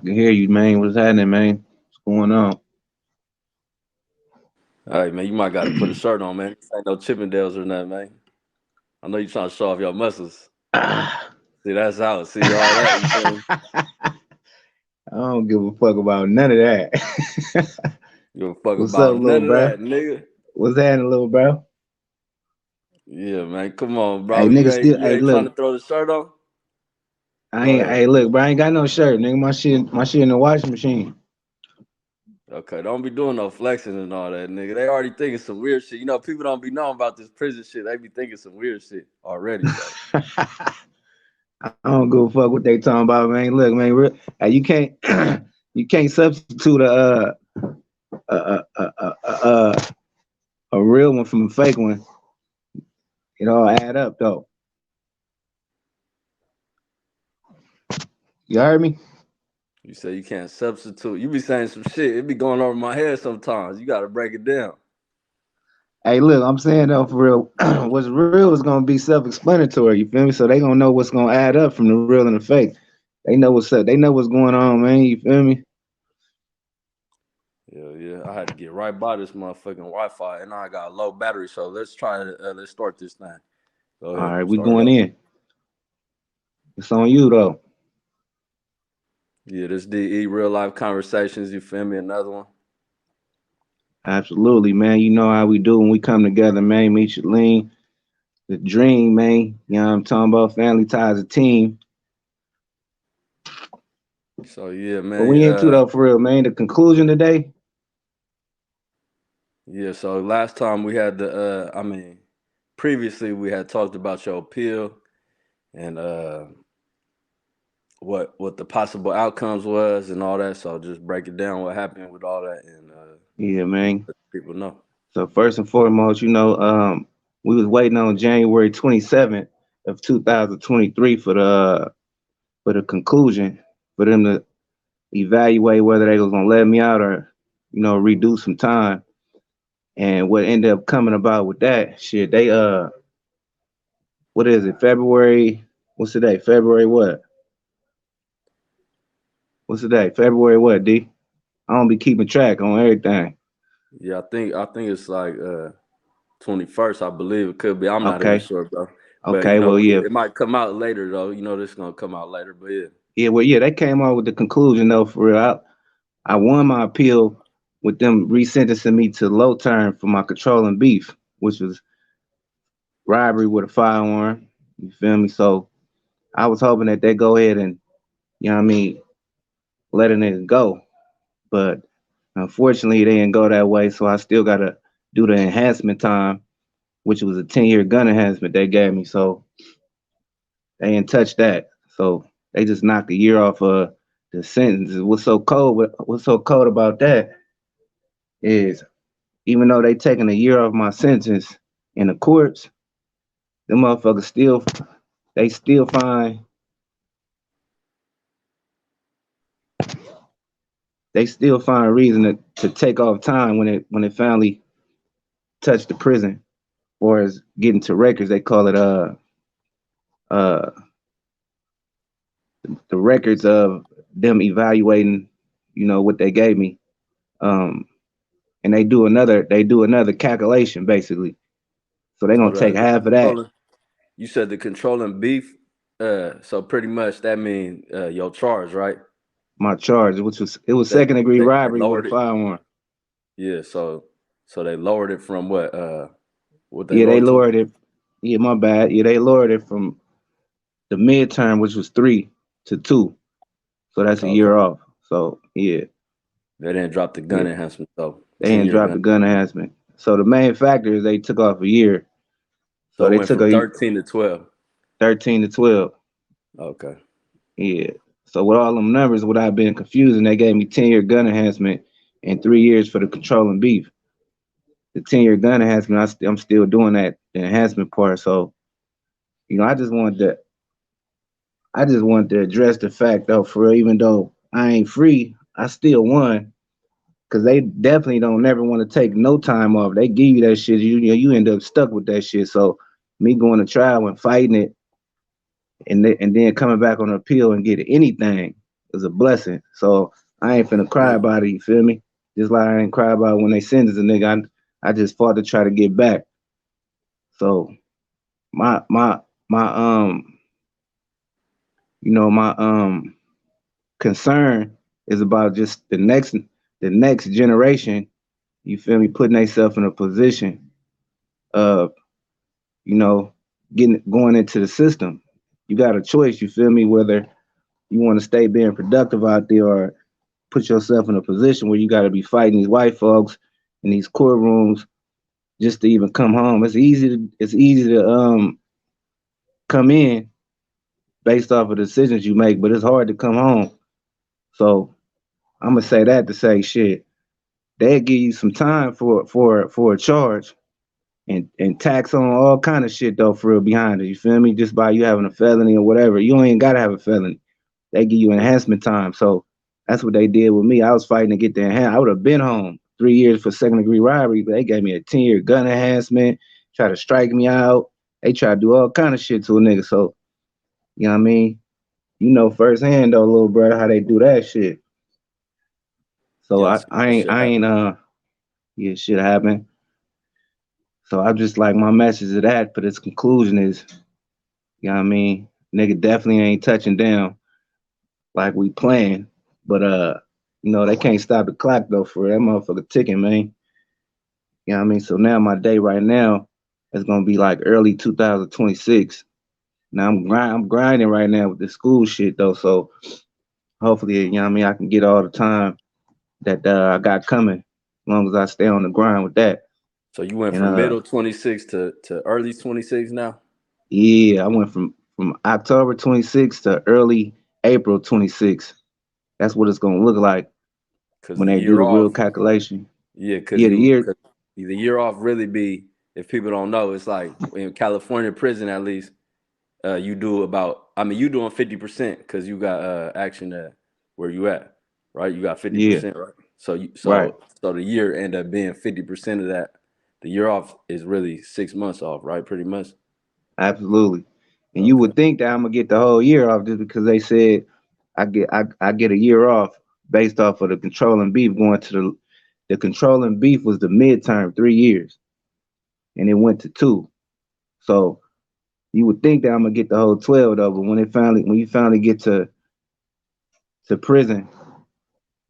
can hear you, man. What's happening, man? What's going on? All right, man. You might got to put a shirt on, man. This ain't no Chippendales or nothing, man. I know you trying to show off your muscles. Ah. See, that's out. See all that. You feel me? I don't give a fuck about none of that. Give a fuck What's up, about little none of bro? that, nigga. What's happening, little bro? Yeah, man. Come on, Hey, bro. You nigga, ain't still. you Hey, ain't trying look. to throw the shirt on? I Go ain't. ahead. Hey, look, bro. I ain't got no shirt, nigga. My shit in the washing machine. Okay, don't be doing no flexing and all that, nigga. They already thinking some weird shit. You know, people don't be knowing about this prison shit. They be thinking some weird shit already. So I don't give a fuck what they talking about, man. Look, man. Hey, you can't. You can't substitute a, a, a, a, a, a real one from a fake one. It all add up, though. You heard me? you say you can't substitute. You be saying some shit. It be going over my head sometimes. You got to break it down. Hey, look, I'm saying though, for real, what's real is gonna be self-explanatory. You feel me? So they gonna know what's gonna add up from the real and the fake. They know what's up. They know what's going on, man. You feel me? Yeah, yeah. I had to get right by this motherfucking Wi-Fi, and I got low battery. So let's try it. Let's start this thing. Go All ahead, right, we start it going up. in. It's on you though. Yeah, this DE real life conversations. You feel me? Another one. Absolutely, man. You know how we do when we come together, man. Meechaleen, the dream, man. You know what I'm talking about? Family ties a team. So yeah, But man. we into though, for real, man. The conclusion today. Yeah. So last time we had the. I mean, previously we had talked about your appeal and what the possible outcomes was and all that. So just break it down what happened with all that and Yeah, man. let people know. So first and foremost, we was waiting on January 27th of 2023 for the conclusion, for them to evaluate whether they was gonna let me out or, reduce some time. And what ended up coming about with that shit, they what is it, February? What's today? February what? What's today? February what, D? I don't be keeping track on everything. Yeah, I think it's like 21st, I believe it could be. I'm not even Okay. sure, bro. But Okay, well yeah. it might come out later though. This is gonna come out later. But yeah. Yeah, well yeah, they came out with the conclusion though for real. I won my appeal with them resentencing me to low term for my controlling beef, which was robbery with a firearm. You feel me? So I was hoping that they go ahead and, letting it go. But unfortunately, they didn't go that way. So I still got to do the enhancement time, which was a 10-year gun enhancement they gave me. So they didn't touch that. So they just knocked a year off of the sentence. What's so cold about that is even though they taking a year off my sentence in the courts, the motherfuckers still find they still find a reason to take off time when it finally touched the prison or is getting to records. They call it uh the records of them evaluating, what they gave me. Um and they do another calculation basically. So they're So gonna take the half of that. controlling, you said the controlling beef. So pretty much that mean your charge, right? My charge, which was it was They second degree they robbery with a lowered it. firearm. Yeah. So they lowered it from what they Yeah, they lowered to. lowered it. Yeah, my bad. Yeah, they lowered it from the midterm, which was 3 to 2. So that's a Okay. year off. So yeah, They didn't drop the gun yeah. enhancement though. They didn't 10-year drop gun. the gun enhancement. So the main factor is they took off a year. So So it they went took from a 13 to 12. 13 to 12. Okay. Yeah. So with all them numbers, without being confusing, they gave me 10-year gun enhancement and 3 years for the controlling beef. The 10-year gun enhancement, I'm still doing that the enhancement part. So I just wanted to address the fact though, for real, even though I ain't free, I still won because they definitely don't never want to take no time off. They give you that shit, you end up stuck with that shit. So me going to trial and fighting it, and then coming back on appeal and getting anything, is a blessing. So I ain't finna cry Absolutely. about it. You feel me? Just like I ain't cry about when they sentenced a nigga. I just fought to try to get back. So my my my concern is about just the next generation. You feel me? Putting themselves in a position of you know getting going into the system. You got a choice. You feel me? Whether you want to stay being productive out there or put yourself in a position where you got to be fighting these white folks in these courtrooms just to even come home. It's easy to come in based off of decisions you make, but it's hard to come home. So I'm gonna say that to say shit. They'll give you some time for a charge and tax on all kind of shit though for real behind it. You feel me? Just by you having a felony or whatever. You don't even gotta have a felony. They give you enhancement time. So that's what they did with me. I was fighting to get the enhancement. I would have been home 3 years for second degree robbery, but they gave me a 10-year gun enhancement, try to strike me out. They try to do all kind of shit to a nigga. So, you know what I mean? You know firsthand though, little brother, how they do that shit. So I, Yes, I that ain't shit I ain't happened. yeah, shit happen. So I just like my message of that for this conclusion is, you know what I mean? Nigga definitely ain't touching down like we playing. But they can't stop the clock though for that motherfucker ticking, man. You know what I mean? So now my day right now is gonna be like early 2026. Now I'm grinding right now with the school shit though. So hopefully, you know what I mean, I can get all the time that I got coming as long as I stay on the grind with that. So you went And from middle 26 to early 26 now? yeah, I went from October 26th to early April 26th. That's what it's gonna look like Because when the they do year the real off, calculation. yeah, because Yeah, the you, year. cause the year off really be, if people don't know, it's like in California prison at least, you do about, I mean, you doing 50% because you got action at where you at, right? You got Yeah, 50%, right? So you, right. so the year end up being 50% of that. The year off is really 6 months off, right? Pretty much. Absolutely. And you Okay. would think that I'm gonna get the whole year off just because they said I get a year off based off of the controlling beef going to the controlling beef was the midterm 3 years and it went to two. So you would think that I'm gonna get the whole 12 though, but when you finally get to prison,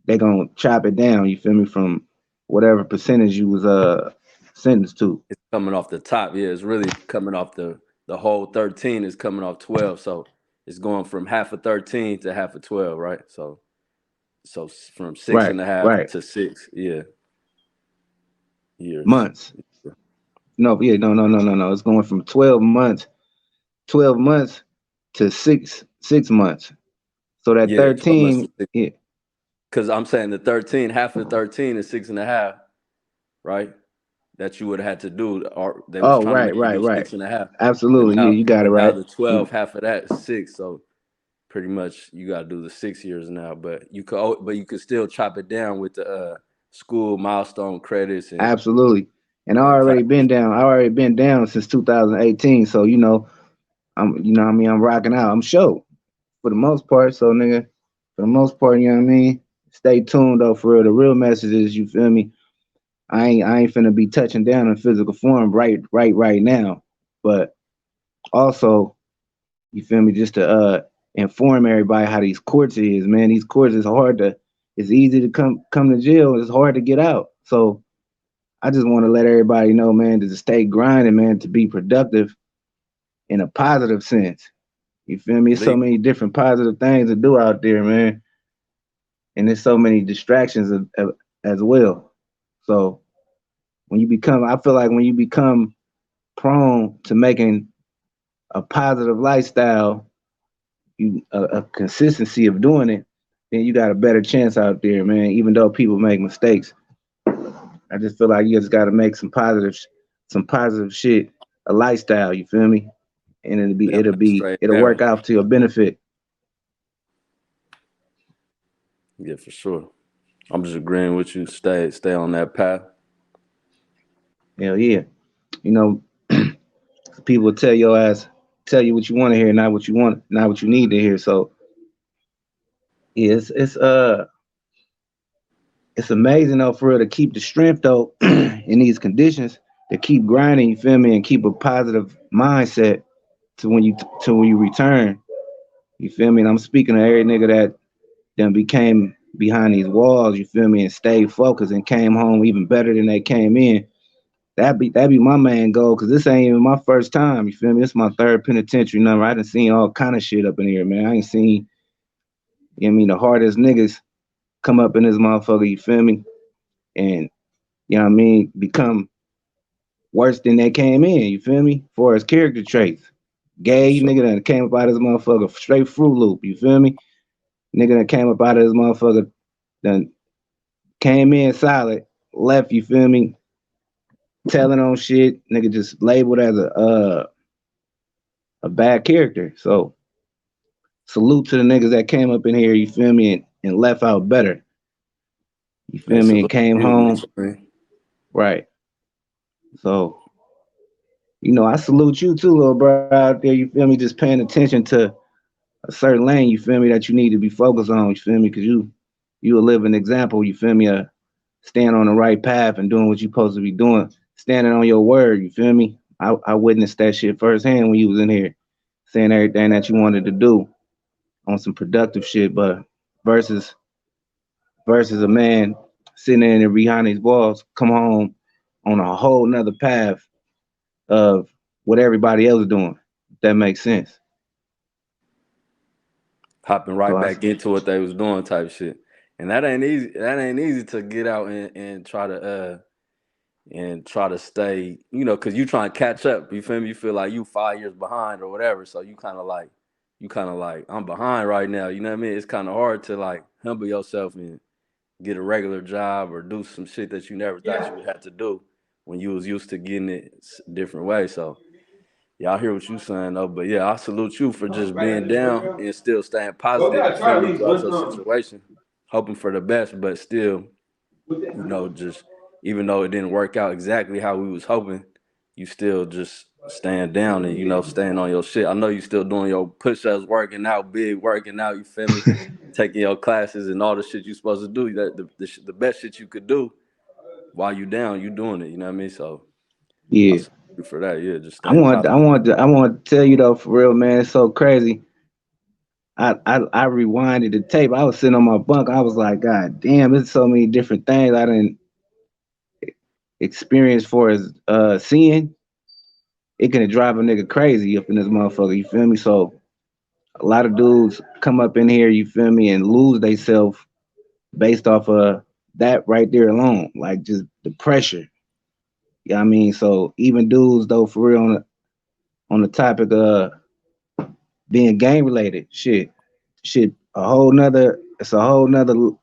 they gonna chop it down, you feel me, from whatever percentage you was sentenced to. It's coming off the top. Yeah, it's really coming off the whole 13 is coming off 12. So it's going from half of 13 to half of 12, right? So from six Right, and a half right. to 6 years. Months. No, yeah, no. It's going from 12 months to six months. So that Yeah, 12 months to 13, six. yeah. Because I'm saying the 13, half of 13 is six and a half, right? That you would have had to do, or they was Oh, trying to right, make you right, do right. six and a half. But Absolutely. Yeah, now, you got it but now right. the You 12, half of that is six. So pretty much you got to do the 6 years now. But you could still chop it down with the school milestone credits and absolutely. And classes. I already been down since 2018. So, what I mean, I'm rocking out. I'm sure for the most part. So nigga, for the most part, you know what I mean? Stay tuned though for real. The real message is you feel me? I ain't finna be touching down in physical form right now. But also you feel me? Just to inform everybody how these courts is, man. These courts is hard to. It's easy to come to jail. It's hard to get out. So I just want to let everybody know, man, to stay grinding, man, to be productive in a positive sense. You feel me? There's so Legal. many different positive things to do out there, man, and there's so many distractions as well. So I feel like when you become prone to making a positive lifestyle a consistency of doing it, then you got a better chance out there, man. Even though people make mistakes, I just feel like you just got to make some positive shit a lifestyle. You feel me? And Straight it'll work arrow. out to your benefit. Yeah, for sure. I'm just agreeing with you. Stay on that path. Hell yeah. You know, people will tell you what you want to hear, not what you need to hear. So Yeah, it's amazing though for real to keep the strength though in these conditions, to keep grinding, you feel me, and keep a positive mindset to when you return. You feel me? And I'm speaking to every nigga that then became behind these walls, you feel me, and stayed focused and came home even better than they came in. That be my main goal, cause this ain't even my first time. You feel me? It's my third penitentiary number. I done seen all kind of shit up in here, man. I ain't seen, you know what I mean, the hardest niggas come up in this motherfucker. You feel me? And you know what I mean, become worse than they came in. You feel me? For his character traits, For gay sure. nigga that came up out of this motherfucker straight Fruit Loop. You feel me? Nigga that came up out of this motherfucker done came in solid, left. You feel me? Telling on shit. Nigga just labeled as a bad character. So salute to the niggas that came up in here, you feel me, and left out better. You Hey, feel me, and salute came you, home Meechaleen. right. So, I salute you too, little bro out there, you feel me, just paying attention to a certain lane, you feel me, that you need to be focused on, you feel me, because you a living example, you feel me, staying on the right path and doing what you supposed to be doing, standing on your word, you feel me. I witnessed that shit firsthand when you was in here saying everything that you wanted to do on some productive shit, but versus versus a man sitting in there behind these walls, come home on a whole nother path of what everybody else is doing. If that makes sense. Hopping So right I, back into what they was doing type shit. And that ain't easy. That ain't easy to get out and try to stay, because you trying to catch up. You feel me? You feel like you 5 years behind or whatever. So you kind of like, I'm behind right now. You know what I mean? It's kind of hard to like humble yourself and get a regular job or do some shit that you never thought you would have to do when you was used to getting it different way. So yeah, I hear what you saying though. But yeah, I salute you for just being down and still staying positive. You feel me throughout your situation, hoping for the best, but still just even though it didn't work out exactly how we was hoping, you still just staying down and staying on your shit. I know you still doing your push-ups, working out, big working out. You feel me? Taking your classes and all the shit you supposed to do. That the best shit you could do while you down, you doing it. You know what I mean? So I yeah, salute you for that. Yeah, just staying positive. I want to tell you though, for real, man, it's so crazy. I rewinded the tape. I was sitting on my bunk. I was like, God damn, there's so many different things I didn't experience for as seeing. It can drive a nigga crazy up in this motherfucker. You feel me? So a lot of dudes come up in here, you feel me, and lose themselves based off of that right there alone, like just the pressure. Yeah, I mean, so even dudes though, for real, on the topic of being gang related, shit, it's a whole nother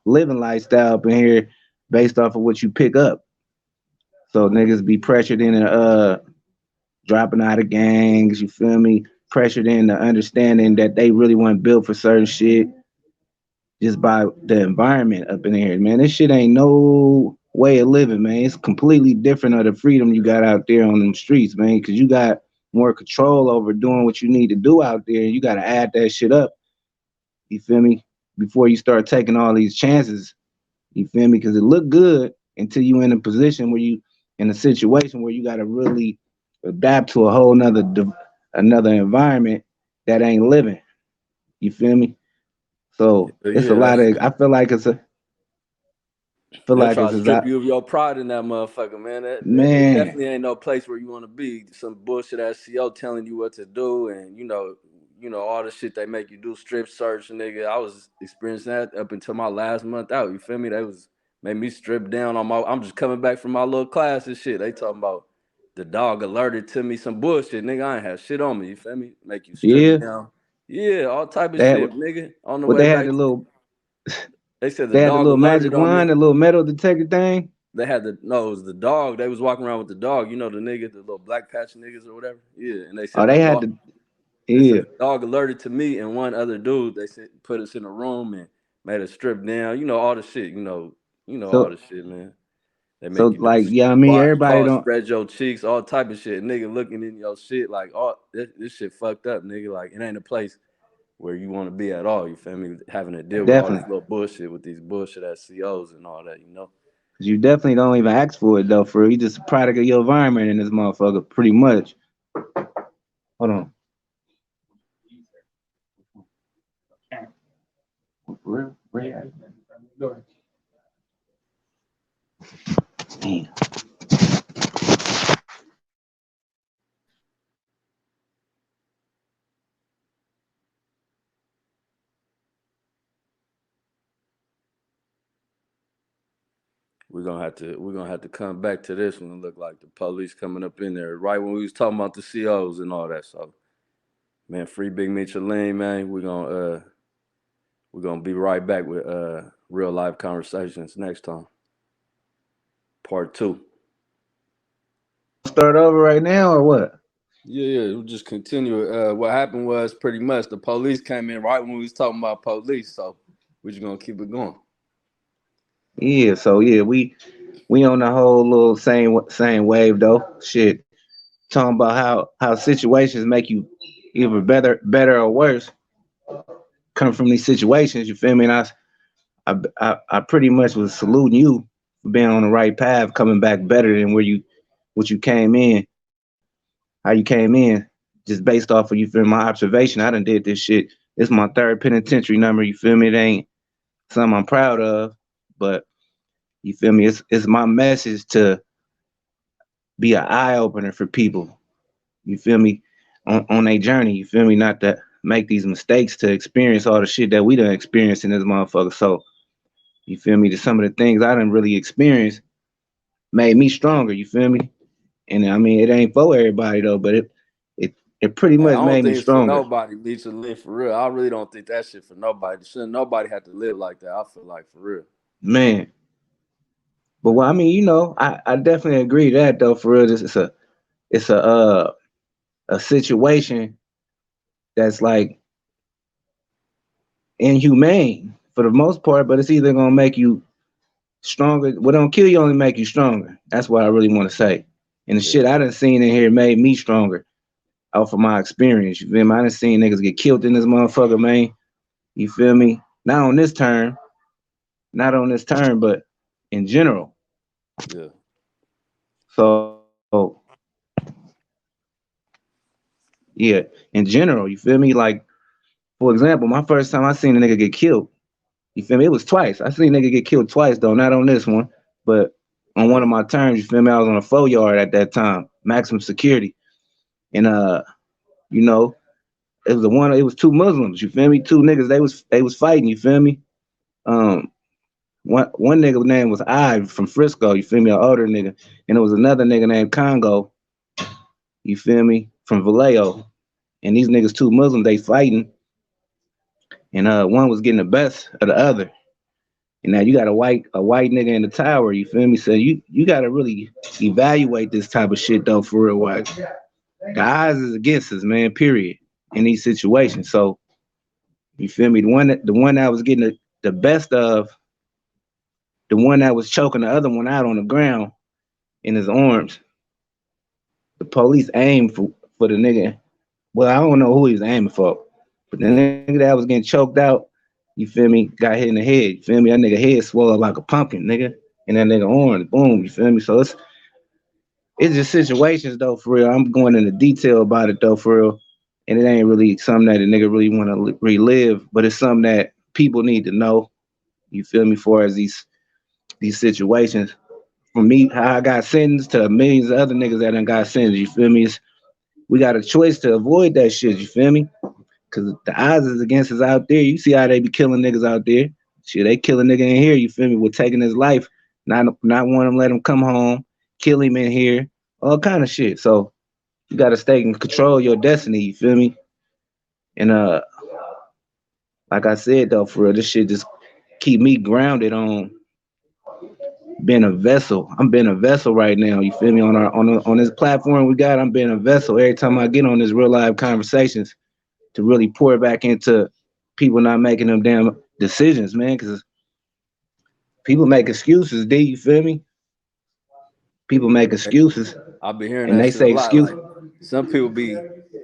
living lifestyle up in here based off of what you pick up. So niggas be pressured into dropping out of gangs. You feel me? Pressured into understanding that they really weren't built for certain shit just by the environment up in here, man. This shit ain't no way of living, man. It's completely different of the freedom you got out there on them streets, man, because you got more control over doing what you need to do out there. You got to add that shit up. You feel me? Before you start taking all these chances, you feel me? Because it look good until you in a position where you in a situation where you got to really adapt to a whole another environment that ain't living. You feel me? So it's a Yeah, lot of. I feel they'll like try it's to a strip you of your pride in that motherfucker, man. It man. definitely ain't no place where you want to be. Some bullshit SEO telling you what to do, and all the shit they make you do, strip search, nigga. I was experiencing that up until my last month out. You feel me? They was made me strip down on my. I'm just coming back from my little class and shit. They talking about the dog alerted to me some bullshit, nigga. I ain't had shit on me. You feel me? Make you strip Yeah, down. Yeah, all type of they had shit, nigga. On the what way they had back, the little they said the they had the dog little magic alerted on wand, me. the little metal detector thing. They had the no, it was the dog. They was walking around with the dog. You know the nigga, the little black patch niggas or whatever. Yeah, and they Oh, said the they had dog. the They said yeah. the dog alerted to me and one other dude. They said put us in a room and made us strip down. You know all the shit. All the So shit, man. They make so you do like yeah, I mean squat, everybody cross, don't. spread your cheeks, all type of shit. Nigga looking in your shit like all this shit fucked up, nigga. Like it ain't a place where you want to be at all. You feel me? Having to deal with all this Definitely. little bullshit with these bullshit SCOs and all that. You know. Cause you definitely don't even ask for it though. For you just a product of your environment in this motherfucker, pretty much. Hold on. Damn. We're gonna have to come back to this one. It look like the police coming up in there right when we was talking about the COs and all that. So man, free Big Meechaleen, man. We're gonna be right back with real life conversations next time. Part two. Start over right now or what? Yeah, we'll just continue. What happened was pretty much the police came in right when we was talking about police, so we're just gonna keep it going. Yeah. So yeah, we on the whole little same wave though. Shit, talking about how situations make you either better or worse. Come from these situations, you feel me? And I pretty much was saluting you for being on the right path, coming back better than what you came in, how you came in, just based off of you feel my observation. I done did this shit. It's my third penitentiary number. You feel me? It ain't something I'm proud of, but you feel me? It's my message to be an eye opener for people. You feel me? On their journey. You feel me? Not to make these mistakes to experience all the shit that we done experienced in this motherfucker. So you feel me? To some of the things I didn't really experience made me stronger. You feel me? And I mean, it ain't for everybody though, but it pretty Hey, I much don't made me think it's for stronger, nobody, Lisa Lynn, for real. I really don't think that shit for nobody. Shouldn't nobody have to live like that. I feel like for real. man. But well, I mean, I definitely agree that though. For real, this it's a situation that's like inhumane for the most part, but it's either gonna make you stronger. What don't kill you only make you stronger. That's what I really want to say. And the shit Yeah, I done seen in here made me stronger off of my experience. You feel me? I done seen niggas get killed in this motherfucker, man. You feel me? Not on this turn, not on this turn, but in general. yeah, So yeah, in general, you feel me? Like, for example, my first time I seen a nigga get killed, you feel me? It was twice. I seen a nigga get killed twice though, not on this one, but on one yeah. of my turns, you feel me? I was on a 4 yard at that time, maximum security. And you know, it was two Muslims, you feel me? Two niggas, they was fighting, you feel me? Um one nigga name was I from Frisco, you feel me? An older nigga. And there was another nigga named Congo, you feel me? From Vallejo. And these niggas two Muslims, they fighting, and one was getting the best of the other. And now you got a white nigga in the tower, you feel me? So you gotta really evaluate this type of shit though for real. Like the odds is against us, man, period. In these situations. So you feel me? The one that was getting the best of, the one that was choking the other one out on the ground in his arms, the police aimed for the nigga. Well, I don't know who he was aiming for, but the nigga that was getting choked out, you feel me, got hit in the head. You feel me? That nigga head swelled like a pumpkin, nigga. And that nigga arm, boom, you feel me? So it's just situations though, for real. I'm going into detail about it though, for real. And it ain't really something that a nigga really want to relive, but it's something that people need to know. You feel me? For as these situations, from me, how I got sentenced to millions of other niggas that done got sentenced. You feel me? We got a choice to avoid that shit. You feel me? Cause the odds is against us out there. You see how they be killing niggas out there. Shit, they kill a nigga in here. You feel me? We're taking his life, not want him let him come home, kill him in here, all kind of shit. So you gotta stay in control of your destiny. You feel me? And like I said though, for real, this shit just keep me grounded on being a vessel. I'm being a vessel right now. You feel me? On this platform we got, I'm being a vessel. Every time I get on this real live conversations to really pour back into people not making them damn decisions, man. Because people make excuses. D, you feel me? People make excuses, I be hearing and that they shit a say lot. excuse. Like some people be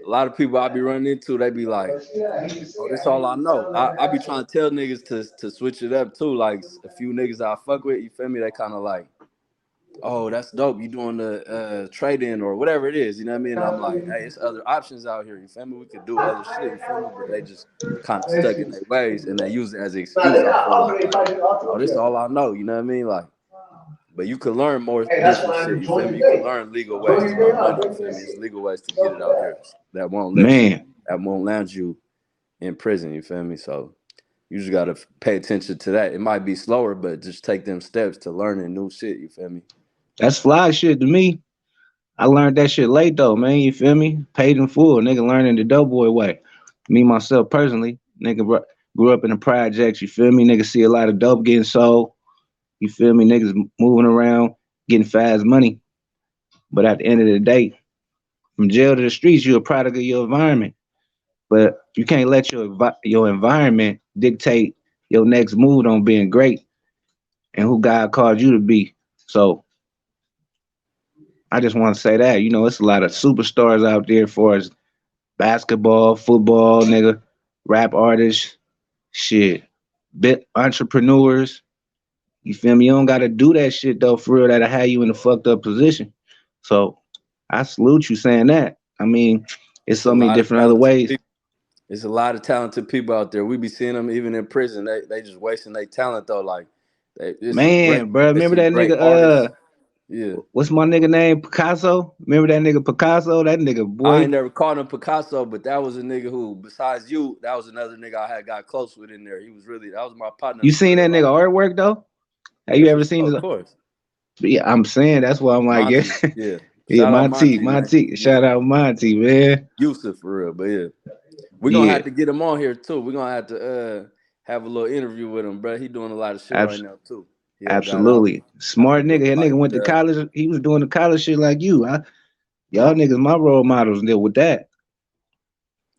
a lot of people I be running into, they be like, "Oh, this all I know." I be trying to tell niggas to switch it up too. Like a few niggas I fuck with, you feel me? They kind of like, "Oh, that's dope. You doing the trade in or whatever it is." You know what I mean? And I'm like, "Hey, it's other options out here. You feel me? We could do other shit. You feel me?" But they just kind of stuck in their ways and they use it as an excuse. I feel like, "Oh, this all I know." You know what I mean? Like. But you can learn more different shit. You feel me? You can learn legal ways to get money. You feel me? It's legal ways to get it out here that won't let you, Man, that won't land you in prison. You feel me? So you just gotta pay attention to that. It might be slower, but just take them steps to learning new shit. You feel me? that's fly shit to me. I learned that shit late though, man. You feel me? Paid in full, nigga. Learning the doughboy way. Me myself personally, nigga grew up in the projects. You feel me? Nigga see a lot of dope getting sold. You feel me? Niggas moving around, getting fast money. But at the end of the day, from jail to the streets, you're a product of your environment. But you can't let your environment dictate your next move on being great and who God called you to be. So I just want to say that, it's a lot of superstars out there for us basketball, football, nigga, rap artists, shit, bit entrepreneurs. You feel me? You don't gotta do that shit though, for real. That'll have you in a fucked up position. So I salute you saying that. I mean, it's It's a so many lot of different other talented ways. people. It's a lot of talented people out there. We be seeing them even in prison. They just wasting their talent though. Like it's great. Man, bro, They remember some that great nigga? artists. Yeah. What's my nigga name? Picasso. Remember that nigga Picasso? That nigga I ain't boy. never called him Picasso, but that was a nigga who, besides you, that was another nigga I had got close with in there. He was really that was my partner You for seen real. that nigga Like, artwork though? Have yeah, you for ever sure, seen his? of course. Yeah, I'm saying that's why I'm like, yeah, Monty, yeah. yeah, Shout out Monty, Monty, man. Monty. Yeah. Shout out Monty, man. Yusuf for real. But yeah. We're gonna Yeah, have to get him on here too. We're gonna have to have a little interview with him, bro. He doing a lot of shit right abs- now too. He helped that out absolutely. after Smart nigga. doing That like nigga went to college. He was doing the college shit like you. Y'all niggas, my role models deal with that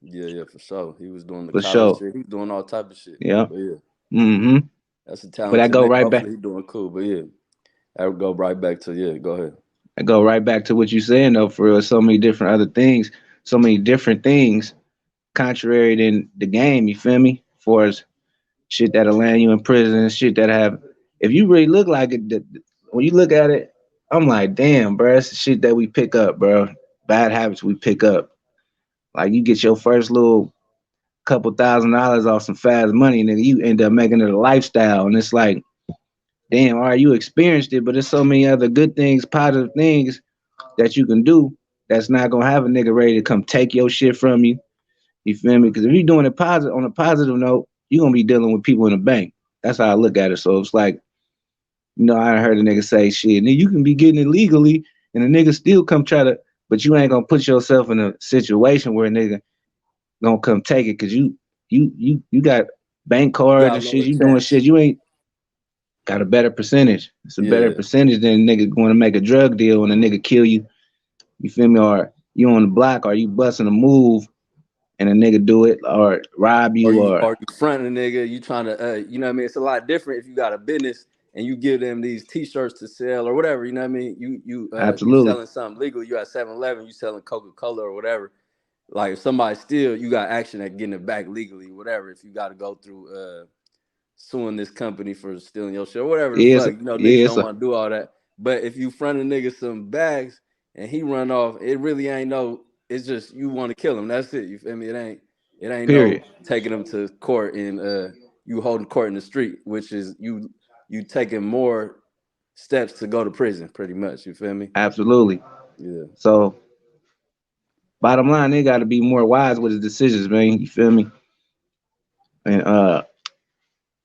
yeah, for sure. He was doing the for college sure. shit. He was doing all type of shit. Yeah. But yeah, Mm-hmm. that's a But I talented go nigga. right back. Hopefully he doing cool. But yeah. I would go right back to go ahead. I go right back to what you saying though. For real, so many different other things, so many different things, contrary than the game. You feel me? For as shit that'll land you in prison, shit that have. If you really look like it, when you look at it, I'm like, damn, bro, that's the shit that we pick up, bro. Bad habits we pick up. Like you get your first little couple $1,000s off some fast money, nigga, you end up making it a lifestyle, and it's like, damn, all right, you experienced it, but there's so many other good things, positive things that you can do that's not gonna have a nigga ready to come take your shit from you. You feel me? Because if you're doing it positive on a positive note, you're gonna be dealing with people in the bank. That's how I look at it. So it's like, I heard a nigga say shit, and you can be getting it legally, and a nigga still come try to, but you ain't gonna put yourself in a situation where a nigga gonna come take it because you got bank You cards got and a shit. lower You doing chance. shit. You ain't got a better percentage. It's a better Yeah. percentage than a nigga going to make a drug deal and a nigga kill you. You feel me? Or you on the block, or you busting a move and a nigga do it, or rob Or you, you or or you fronting a nigga, you trying to you know what I mean? It's a lot different if you got a business and you give them these t-shirts to sell or whatever, you know what I mean? You absolutely. selling something legal, you at 7-Eleven, you selling Coca-Cola or whatever. Like if somebody steal, you got action at getting it back legally, whatever. If you got to go through suing this company for stealing your shit or whatever the Yeah, fuck, niggas yeah, don't want to do all that. But if you front a nigga some bags and he run off, it really ain't no. It's just you want to kill him. That's it. You feel me? It ain't period. no taking him to court and you holding court in the street, which is you taking more steps to go to prison, pretty much. You feel me? Absolutely. Yeah. So bottom line, they got to be more wise with his decisions, man. You feel me? And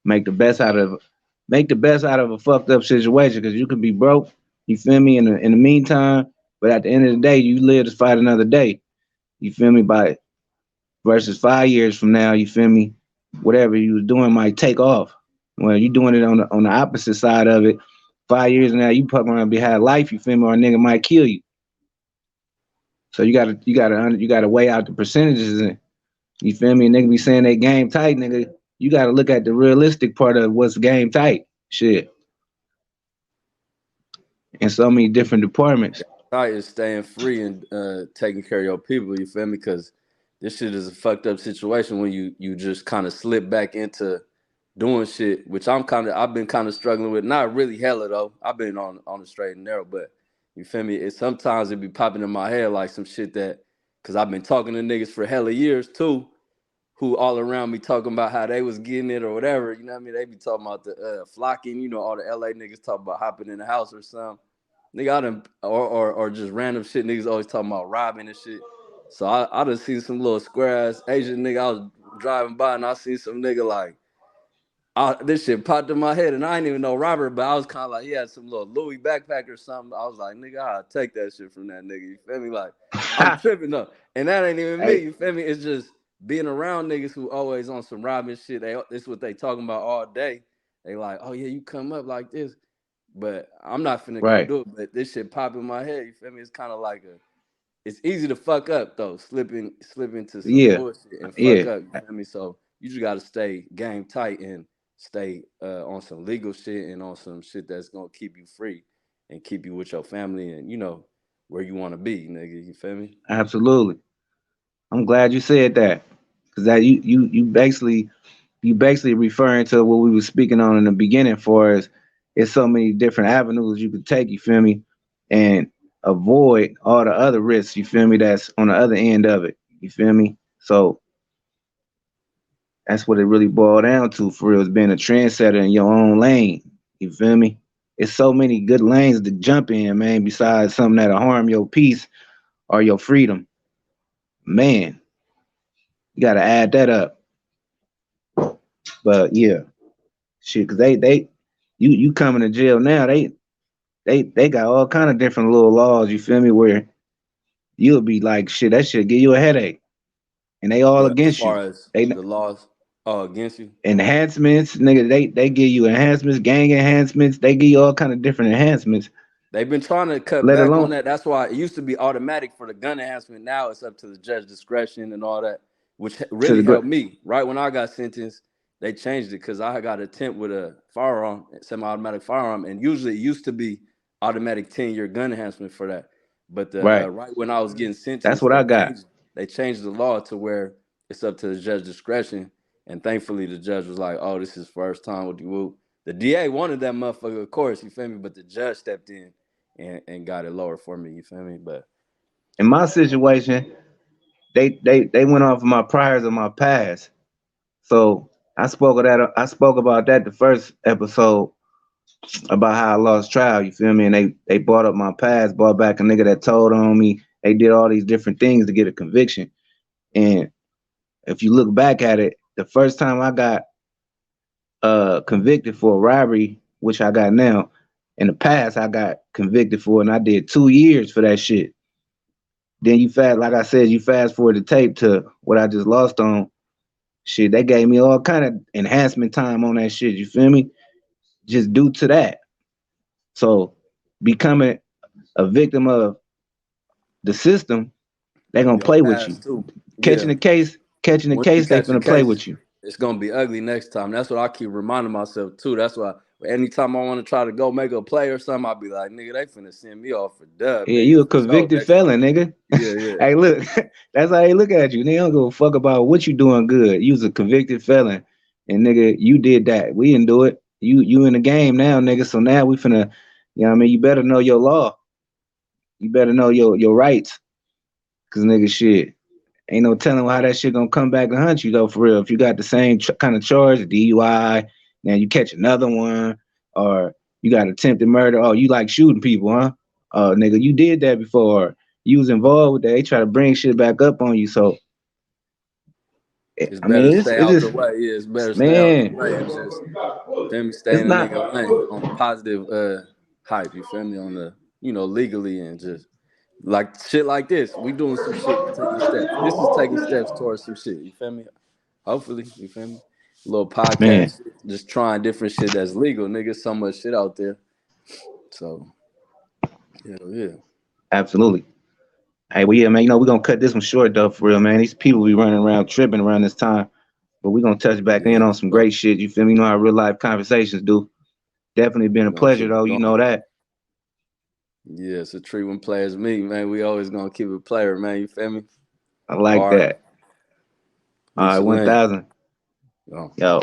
make the best out of make the best out of a fucked up situation because you could be broke. You feel me? In the meantime, but at the end of the day, you live to fight another day. You feel me? By versus 5 years from now, you feel me? Whatever you was doing might take off. Well, you doing it on the opposite side of it. 5 years from now, you fucking around behind life. You feel me? Or a nigga might kill you. So you gotta weigh out the percentages. And you feel me? Nigga be saying they game tight, nigga. You gotta look at the realistic part of what's game tight. Shit. In so many different departments. tight is staying free and taking care of your people. You feel me? Because this shit is a fucked up situation when you just kind of slip back into doing shit, which I've been kind of struggling with. Not really hella though. I've been on the straight and narrow, but you feel me? It sometimes it be popping in my head like some shit that, because I've been talking to niggas for hella years too, who all around me talking about how they was getting it or whatever. You know what I mean? They be talking about the flocking. You know, all the LA niggas talk about hopping in the house or something. Nigga, I done or just random shit. Niggas always talking about robbing and shit. So I done seen some little square ass Asian nigga. I was driving by and I seen some nigga like, this shit popped in my head, and I didn't even know Robert, but I was kind of like, he had some little Louis backpack or something. I was like, nigga, I'll take that shit from that nigga. You feel me? Like, I'm tripping though, and that ain't even me. Hey, You feel me? It's just being around niggas who always on some robbing shit. This is what they talking about all day. They like, oh yeah, you come up like this, but I'm not finna go right. do it. But this shit pop in my head. You feel me? It's kind of like it's easy to fuck up though, slip into some Yeah, bullshit and fuck yeah, up. You feel me? So you just gotta stay game tight and stay on some legal shit and on some shit that's gonna keep you free and keep you with your family and where you want to be, nigga. You feel me? absolutely. I'm glad you said that, because that you basically referring to what we were speaking on in the beginning. For us, it's so many different avenues you could take. You feel me, and avoid all the other risks. You feel me? That's on the other end of it. You feel me? So that's what it really boiled down to, for real, is being a trendsetter in your own lane. You feel me? It's so many good lanes to jump in, man, besides something that'll harm your peace or your freedom. Man, you gotta add that up. But yeah, shit, cause you coming to jail now, they got all kind of different little laws, you feel me, where you'll be like, shit, that shit give you a headache. And they all But as against you. far as They the laws against you, enhancements, nigga, they give you enhancements, gang enhancements, they give you all kind of different enhancements. they've been trying to cut Let back on alone that. That's why it used to be automatic for the gun enhancement. Now it's up to the judge discretion and all that, which to really the helped me. Right when I got sentenced, they changed it because I got attempt with a firearm, semi-automatic firearm, and usually it used to be automatic 10-year gun enhancement for that. But the right. right when I was getting That's sentenced, what I got. they changed the law to where it's up to the judge discretion. And thankfully, the judge was like, "Oh, this is first time with you." The DA wanted that motherfucker, of course, you feel me. But the judge stepped in and got it lower for me. You feel me? But In my situation, they went off of my priors of my past. So I spoke about that the first episode, about how I lost trial, you feel me? And they brought up my past, brought back a nigga that told on me. They did all these different things to get a conviction. And if you look back at it, the first time I got convicted for a robbery, which I got now, in the past I got convicted for, and I did 2 years for that shit. Then like I said, you fast forward the tape to what I just lost on. Shit, they gave me all kind of enhancement time on that shit. You feel me? Just due to that. So becoming a victim of the system, they gonna your play with you. past too, Catching yeah. the case, catching the Once you case, they catch a finna play case, with you. it's gonna be ugly next time. That's what I keep reminding myself too. That's why anytime I want to try to go make a play or something, I'll be like, nigga, they finna send me off for dub, Yeah, nigga, you a for sure convicted next time. felon, nigga. Yeah, yeah. Hey, look, that's how they look at you. They don't give a fuck about what you doing good. You was a convicted felon, and nigga, you did that. We didn't do it. You in the game now, nigga. So now we finna, you know what I mean? You better know your law. You better know your rights, cause nigga, shit, ain't no telling how that shit gonna come back to hunt you though. For real, if you got the same kind of charge, DUI, now you catch another one, or you got attempted murder. Oh, you like shooting people, huh? Nigga, you did that before. You was involved with that. They try to bring shit back up on you. So, It's I better mean, to it's stay it's out the just, way. Yeah, it's better to stay out the man, way and just feel me, stay it's in a not, nigga lane on the positive hype. You feel me on the legally and just like shit like this. We doing some shit, taking steps. This is taking steps towards some shit. You feel me? Hopefully, you feel me? A little man. podcast, shit, just trying different shit that's legal. Nigga, so much shit out there. So yeah. Absolutely. Hey, well, yeah, man. You know, we're gonna cut this one short though, for real, man. These people be running around tripping around this time. But we're gonna touch back in Yeah, on some so great shit. You feel me? You know how real life conversations do. Definitely been we're a gonna pleasure keep though. it You going. know that. Yeah, it's a treat when players meet, man. We always gonna keep it player, man. You feel me? I like All right, that. All right, Meechaleen. 1,000. Oh. Yo.